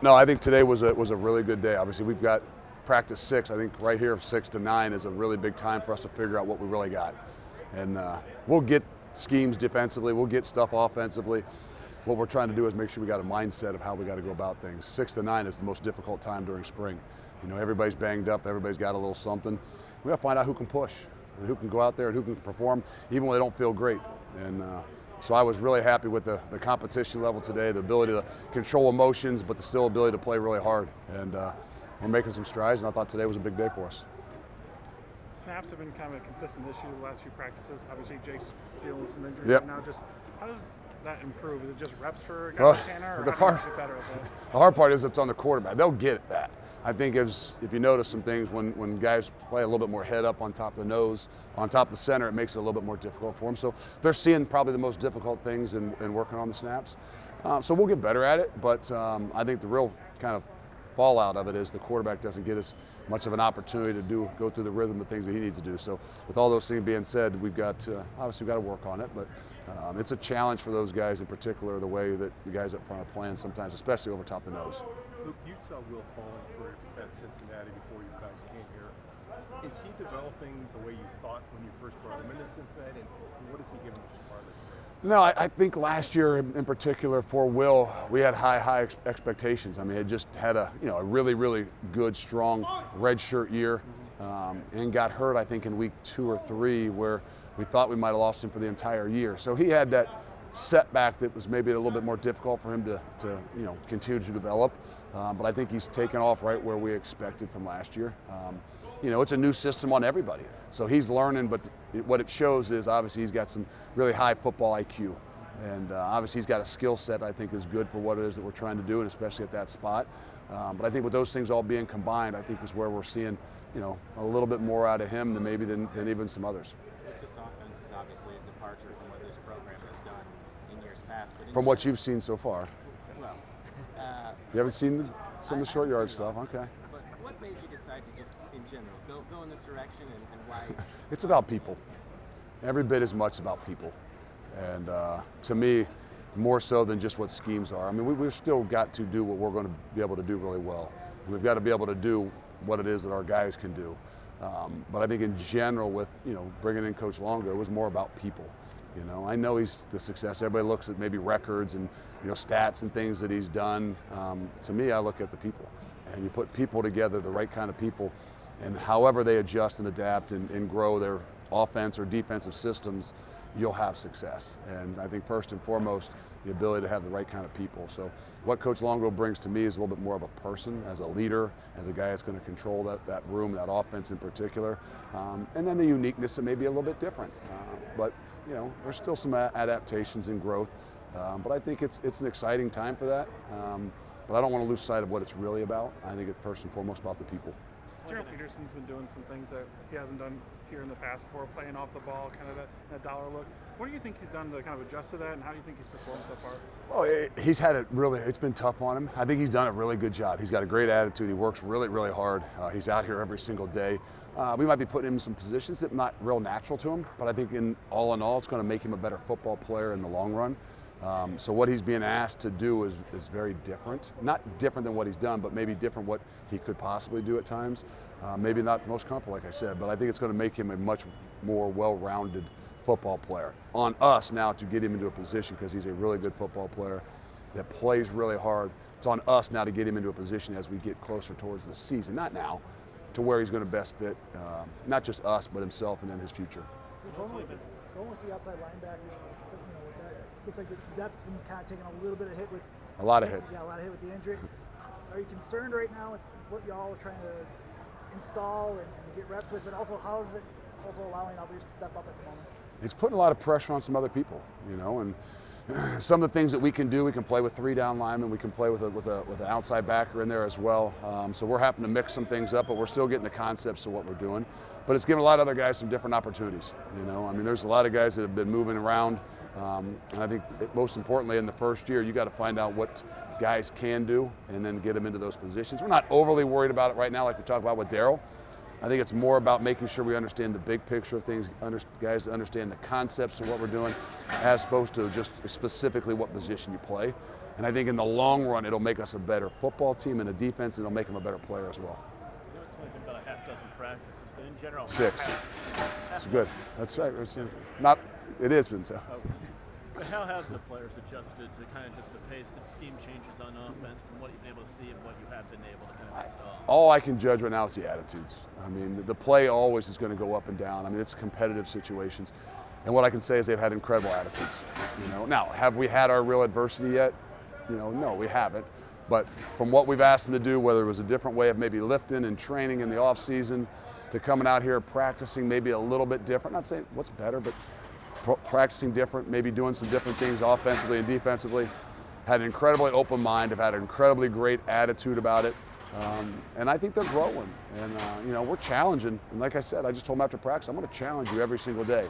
No, I think today was a really good day. Obviously, we've got practice 6. I think right here 6 to 9 is a really big time for us to figure out what we really got. And we'll get schemes defensively. We'll get stuff offensively. What we're trying to do is make sure we got a mindset of how we got to go about things. 6 to 9 is the most difficult time during spring. You know, everybody's banged up. Everybody's got a little something. We got to find out who can push and who can go out there and who can perform even when they don't feel great. And so I was really happy with the competition level today, the ability to control emotions, but the still ability to play really hard. And we're making some strides, and I thought today was a big day for us. Snaps have been kind of a consistent issue the last few practices. Obviously, Jake's dealing with some injuries Yep. right now. Just how does that improve? Is it just reps for a guy like Tanner, or how do you get better at that? The hard part is it's on the quarterback. They'll get that. I think if you notice some things, when guys play a little bit more head up on top of the nose, on top of the center, it makes it a little bit more difficult for them. So they're seeing probably the most difficult things and working on the snaps. So we'll get better at it, but I think the real kind of fallout of it is the quarterback doesn't get as much of an opportunity to go through the rhythm of things that he needs to do. So with all those things being said, we've got obviously we've got to work on it, but it's a challenge for those guys in particular, the way that the guys up front are playing sometimes, especially over top the nose. Luke, you saw Will calling for at Cincinnati before you guys came here. Is he developing the way you thought when you first brought him into Cincinnati, and what is he giving you so far this year? No, I think last year in particular for Will, we had high expectations. I mean, he just had a really, really good, strong redshirt year, and got hurt, I think, in week 2 or 3 where we thought we might have lost him for the entire year. So he had that setback that was maybe a little bit more difficult for him to continue to develop. But I think he's taken off right where we expected from last year. It's a new system on everybody. So he's learning, but what it shows is obviously he's got some really high football IQ. And obviously he's got a skill set I think is good for what it is that we're trying to do, and especially at that spot. But I think with those things all being combined, I think is where we're seeing a little bit more out of him than even some others. This offense is obviously a departure from what this program has done in years past. But From what you've seen so far. Well, You haven't seen some of the short yard stuff? Okay. But what made you decide to just, in general, go in this direction, and why? It's about people. Every bit as much about people. And to me, more so than just what schemes are. I mean, we've still got to do what we're going to be able to do really well. We've got to be able to do what it is that our guys can do. But I think in general with, bringing in Coach Longo, it was more about people. I know he's the success. Everybody looks at maybe records and, stats and things that he's done. To me, I look at the people. And you put people together, the right kind of people, and however they adjust and adapt and grow their offense or defensive systems, you'll have success. And I think first and foremost, the ability to have the right kind of people. So what Coach Longo brings to me is a little bit more of a person, as a leader, as a guy that's going to control that room, that offense in particular. And then the uniqueness that may be a little bit different. But there's still some adaptations and growth. But I think it's an exciting time for that. But I don't want to lose sight of what it's really about. I think it's first and foremost about the people. Gerald Peterson's been doing some things that he hasn't done here in the past before, playing off the ball, kind of that dollar look. What do you think he's done to kind of adjust to that, and how do you think he's performed so far? Well, it's been tough on him. I think he's done a really good job. He's got a great attitude. He works really, really hard. He's out here every single day. We might be putting him in some positions that are not real natural to him, but I think in all, it's going to make him a better football player in the long run. So what he's being asked to do is very different. Not different than what he's done, but maybe different what he could possibly do at times. Maybe not the most comfortable, like I said, but I think it's going to make him a much more well-rounded football player. On us now to get him into a position, because he's a really good football player that plays really hard. It's on us now to get him into a position as we get closer towards the season, not now, to where he's going to best fit, not just us, but himself and then his future. Going with the outside linebackers, with that, it looks like the depth's been kind of taking a little bit of hit with a lot of hit. Yeah, a lot of hit with the injury. Are you concerned right now with what y'all are trying to install and get reps with, but also how is it also allowing others to step up at the moment? It's putting a lot of pressure on some other people, and some of the things that we can do, we can play with 3 down linemen, we can play with an outside backer in there as well. So we're having to mix some things up, but we're still getting the concepts of what we're doing. But it's giving a lot of other guys some different opportunities. There's a lot of guys that have been moving around, and I think most importantly in the first year, you got to find out what guys can do and then get them into those positions. We're not overly worried about it right now, like we talked about with Darryl. I think it's more about making sure we understand the big picture of things, guys understand the concepts of what we're doing, as opposed to just specifically what position you play. And I think in the long run, it'll make us a better football team and a defense, and it'll make him a better player as well. I know it's only been about a half dozen practices, but in general, 6. It's good. That's right. It has been so. But how have the players adjusted to kind of just the pace that scheme changes on offense from what you've been able to see and what you have been able to kind of install? All I can judge right now is the attitudes. I mean, the play always is going to go up and down. I mean, it's competitive situations. And what I can say is they've had incredible attitudes. Now, have we had our real adversity yet? No, we haven't. But from what we've asked them to do, whether it was a different way of maybe lifting and training in the off season to coming out here practicing maybe a little bit different, not saying what's better, but practicing different, maybe doing some different things offensively and defensively. Had an incredibly open mind, have had an incredibly great attitude about it. And I think they're growing. And, we're challenging. And like I said, I just told them after practice, I'm going to challenge you every single day.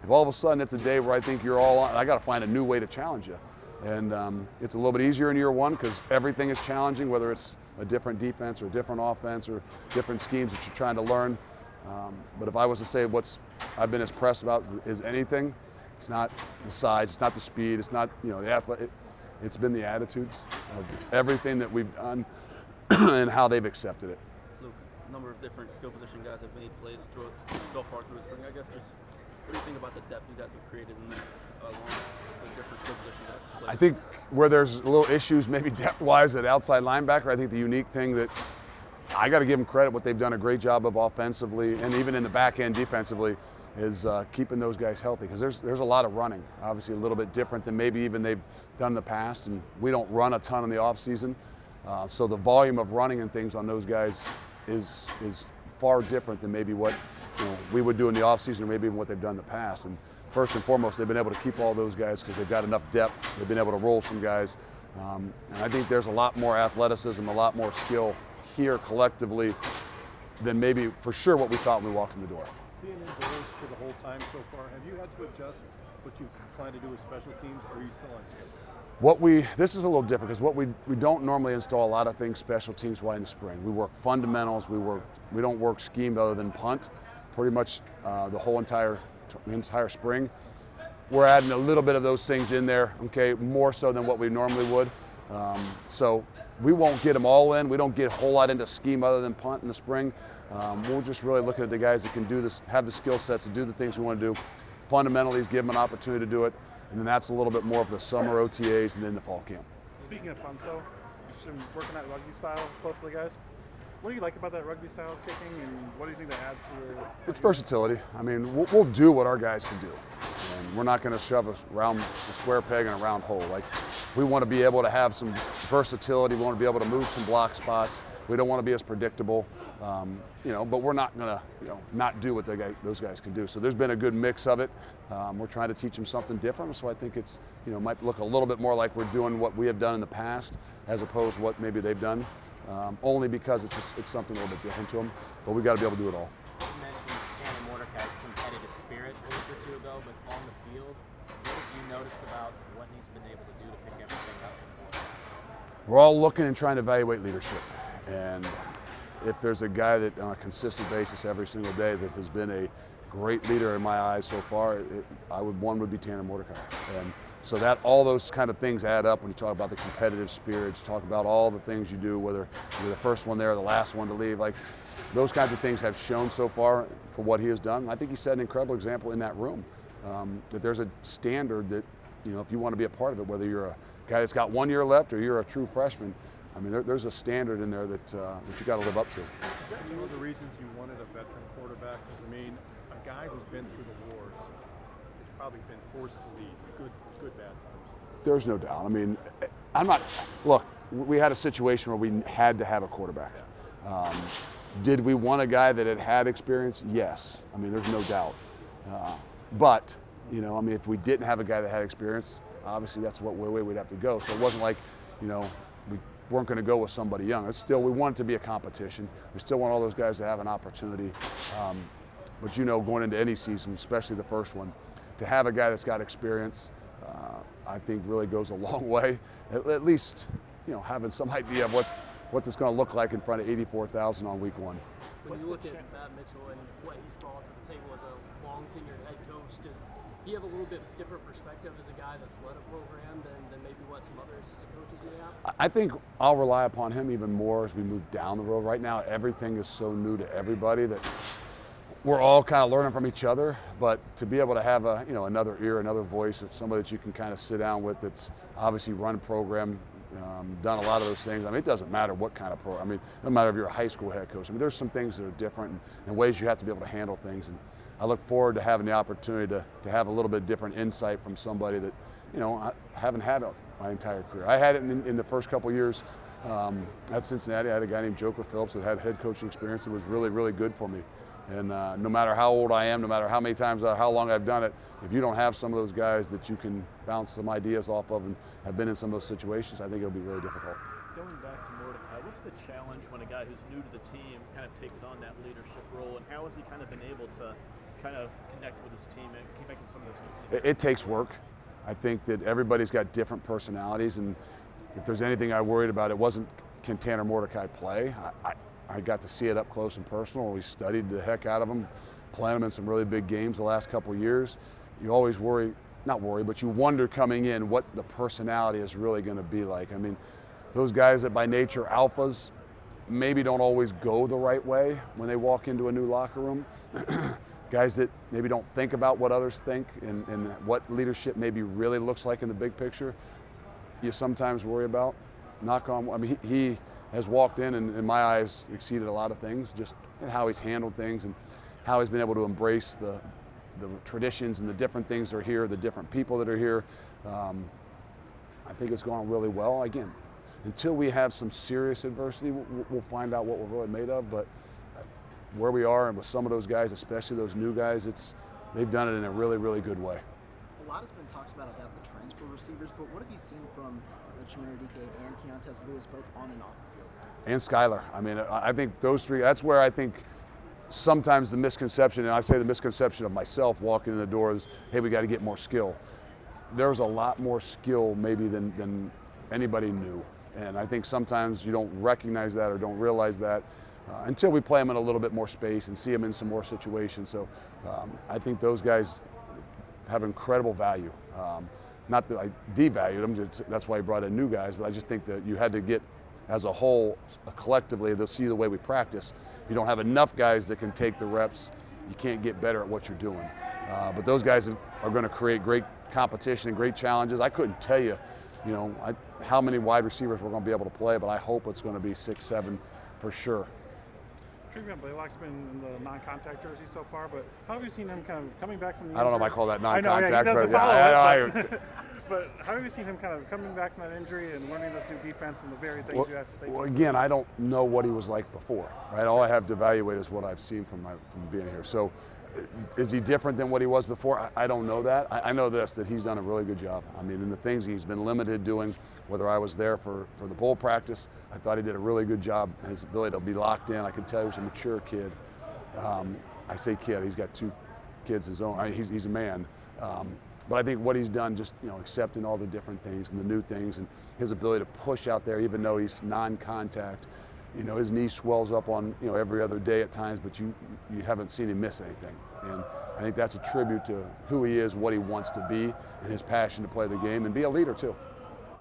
If all of a sudden it's a day where I think you're all on, I got to find a new way to challenge you. And it's a little bit easier in year one because everything is challenging, whether it's a different defense or a different offense or different schemes that you're trying to learn. But if I was to say what's I've been as pressed about is anything, it's not the size, it's not the speed, it's not the athletic. It's been the attitudes of everything that we've done and how they've accepted it. Luke, a number of different skill position guys have made plays so far through the spring. I guess just what do you think about the depth you guys have created in along the different skill position guys? I think where there's little issues maybe depth-wise at outside linebacker, I think the unique thing that I got to give them credit, what they've done a great job of offensively and even in the back end defensively is keeping those guys healthy because there's a lot of running, obviously a little bit different than maybe even they've done in the past, and we don't run a ton in the offseason. So the volume of running and things on those guys is far different than maybe what we would do in the offseason or maybe even what they've done in the past. And first and foremost, they've been able to keep all those guys because they've got enough depth. They've been able to roll some guys. And I think there's a lot more athleticism, a lot more skill here collectively than maybe for sure what we thought when we walked in the door. Being indoors for the whole time so far, have you had to adjust what you plan to do with special teams, or are you still on schedule? This is a little different because what we don't normally install a lot of things special teams wise in the spring. We work fundamentals. We don't work scheme other than punt, pretty much the whole entire spring. We're adding a little bit of those things in there, okay, more so than what we normally would. So we won't get them all in. We don't get a whole lot into scheme other than punt in the spring. We're just really looking at the guys that can do this, have the skill sets to do the things we want to do. Fundamentally, give them an opportunity to do it. And then that's a little bit more of the summer OTAs and then the fall camp. Speaking of punts, though, you've been working that rugby style, both of the guys. What do you like about that rugby style kicking, and what do you think that adds to your? It's versatility. I mean, we'll do what our guys can do, and we're not going to shove a square peg in a round hole. Like, we want to be able to have some versatility. We want to be able to move some block spots. We don't want to be as predictable, but we're not going to, not do what those guys can do. So there's been a good mix of it. We're trying to teach them something different. So I think it's, might look a little bit more like we're doing what we have done in the past, as opposed to what maybe they've done. Only because it's something a little bit different to them. But we got to be able to do it all. You mentioned Mordecai's competitive spirit a week or two ago, but on the field, what have you noticed about what he's been able to do to pick everything up? We're all looking and trying to evaluate leadership. And if there's a guy that on a consistent basis every single day that has been a great leader in my eyes so far, one would be Tanner Mordecai. And so that all those kind of things add up when you talk about the competitive spirit, you talk about all the things you do, whether you're the first one there or the last one to leave. Like, those kinds of things have shown so far for what he has done. And I think he set an incredible example in that room, that there's a standard that, if you want to be a part of it, whether you're a guy that's got 1 year left or you're a true freshman, I mean, there's a standard in there that you got to live up to. Is that one of the reasons you wanted a veteran quarterback? Because, a guy who's been through the wars has probably been forced to lead, good, bad times. There's no doubt. Look, we had a situation where we had to have a quarterback. Did we want a guy that had experience? Yes. There's no doubt. But, if we didn't have a guy that had experience, obviously that's what way we'd have to go. So it wasn't like, we weren't going to go with somebody young. It's still, we want it to be a competition. We still want all those guys to have an opportunity. But going into any season, especially the first one, to have a guy that's got experience, I think really goes a long way. At least, having some idea of what this is going to look like in front of 84,000 on week one. When you look at Matt Mitchell and what he's brought to the table as a long-tenured head coach, does he have a little bit different perspective as a guy that's led a program than maybe what some other assistant coaches may have? I think I'll rely upon him even more as we move down the road. Right now, everything is so new to everybody that we're all kind of learning from each other. But to be able to have another ear, another voice, somebody that you can kind of sit down with that's obviously run a program, done a lot of those things. I mean, it doesn't matter what kind of program. I mean, it doesn't matter if you're a high school head coach. I mean, there's some things that are different and ways you have to be able to handle things. And I look forward to having the opportunity to have a little bit different insight from somebody that, I haven't had my entire career. I had it in the first couple of years at Cincinnati. I had a guy named Joker Phillips that had head coaching experience that was really, really good for me. And no matter how old I am, no matter how many times, how long I've done it, if you don't have some of those guys that you can bounce some ideas off of and have been in some of those situations, I think it'll be really difficult. Going back to Mordecai, what's the challenge when a guy who's new to the team kind of takes on that leadership role, and how has he kind of been able to kind of connect with his team and keep making some of those moves? It takes work. I think that everybody's got different personalities, and if there's anything I worried about, it wasn't can Tanner Mordecai play. I got to see it up close and personal. We studied the heck out of him, playing him in some really big games the last couple of years. You always not worry, but you wonder coming in what the personality is really going to be like. I mean, those guys that by nature alphas maybe don't always go the right way when they walk into a new locker room. Guys that maybe don't think about what others think and what leadership maybe really looks like in the big picture, you sometimes worry about. I mean, he has walked in and, in my eyes, exceeded a lot of things, just in how he's handled things and how he's been able to embrace the traditions and the different things that are here, the different people that are here. I think it's gone really well. Again, until we have some serious adversity, we'll find out what we're really made of. But where we are and with some of those guys, especially those new guys, they've done it in a really, really good way. A lot has been talked about the transfer receivers, but what have you seen from Chimere Dike and Keontae Lewis, both on and off the field? And Skylar. I mean, I think those three, that's where I think sometimes the misconception, and I say the misconception of myself walking in the door is, hey, we got to get more skill. There's a lot more skill maybe than anybody knew. And I think sometimes you don't recognize that or don't realize that until we play them in a little bit more space and see them in some more situations. So I think those guys have incredible value. Not that I devalued them, that's why I brought in new guys, but I just think that you had to get, as a whole, collectively, they'll see the way we practice. If you don't have enough guys that can take the reps, you can't get better at what you're doing. But those guys are going to create great competition and great challenges. I couldn't tell you, how many wide receivers we're going to be able to play, but I hope it's going to be 6, 7 for sure. Trevion Blaylock's been in the non-contact jersey so far, but how have you seen him kind of coming back from the injury? I don't know if I call that non-contact. I know, yeah, he doesn't follow it, but how have you seen him kind of coming back from that injury and learning this new defense and the very things you have to say? Well, again, I don't know what he was like before, right? All I have to evaluate is what I've seen from being here. So is he different than what he was before? I don't know that. I know that he's done a really good job. I mean, in the things he's been limited doing, whether I was there for the bowl practice, I thought he did a really good job. His ability to be locked in, I could tell he was a mature kid. I say kid, he's got 2 kids his own. He's a man. But I think what he's done, just accepting all the different things and the new things, and his ability to push out there, even though he's non-contact. His knee swells up on every other day at times, but you haven't seen him miss anything. And I think that's a tribute to who he is, what he wants to be, and his passion to play the game and be a leader too.